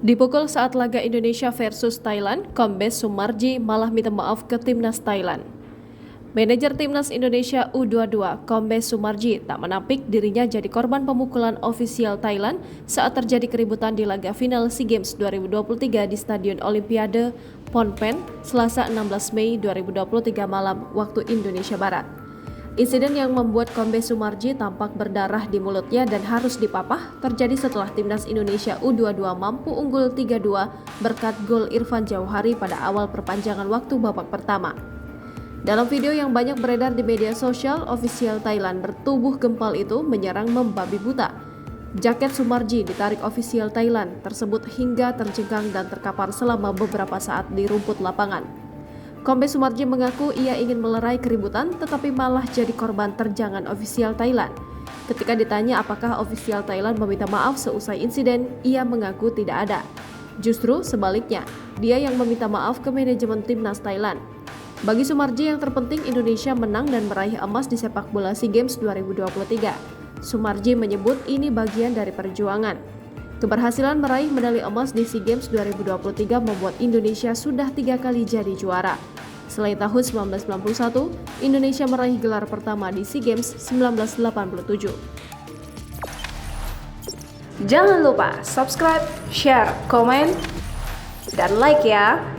Dipukul saat laga Indonesia versus Thailand, Kombes Sumarji malah minta maaf ke timnas Thailand. Manajer timnas Indonesia U22, Kombes Sumarji, tak menampik dirinya jadi korban pemukulan ofisial Thailand saat terjadi keributan di laga final SEA Games 2023 di Stadion Olimpiade Phnom Penh, Selasa 16 Mei 2023 malam waktu Indonesia Barat. Insiden yang membuat Kombes Sumarji tampak berdarah di mulutnya dan harus dipapah terjadi setelah timnas Indonesia U22 mampu unggul 3-2 berkat gol Irfan Jauhari pada awal perpanjangan waktu babak pertama. Dalam video yang banyak beredar di media sosial, ofisial Thailand bertubuh gempal itu menyerang membabi buta. Jaket Sumarji ditarik ofisial Thailand tersebut hingga terjengkang dan terkapar selama beberapa saat di rumput lapangan. Kombes Sumarji mengaku ia ingin melerai keributan tetapi malah jadi korban terjangan ofisial Thailand. Ketika ditanya apakah ofisial Thailand meminta maaf seusai insiden, ia mengaku tidak ada. Justru sebaliknya, dia yang meminta maaf ke manajemen timnas Thailand. Bagi Sumarji yang terpenting Indonesia menang dan meraih emas di sepak bola SEA Games 2023. Sumarji menyebut ini bagian dari perjuangan. Keberhasilan meraih medali emas di SEA Games 2023 membuat Indonesia sudah 3 kali jadi juara. Selain tahun 1991, Indonesia meraih gelar pertama di SEA Games 1987. Jangan lupa subscribe, share, komen, dan like ya!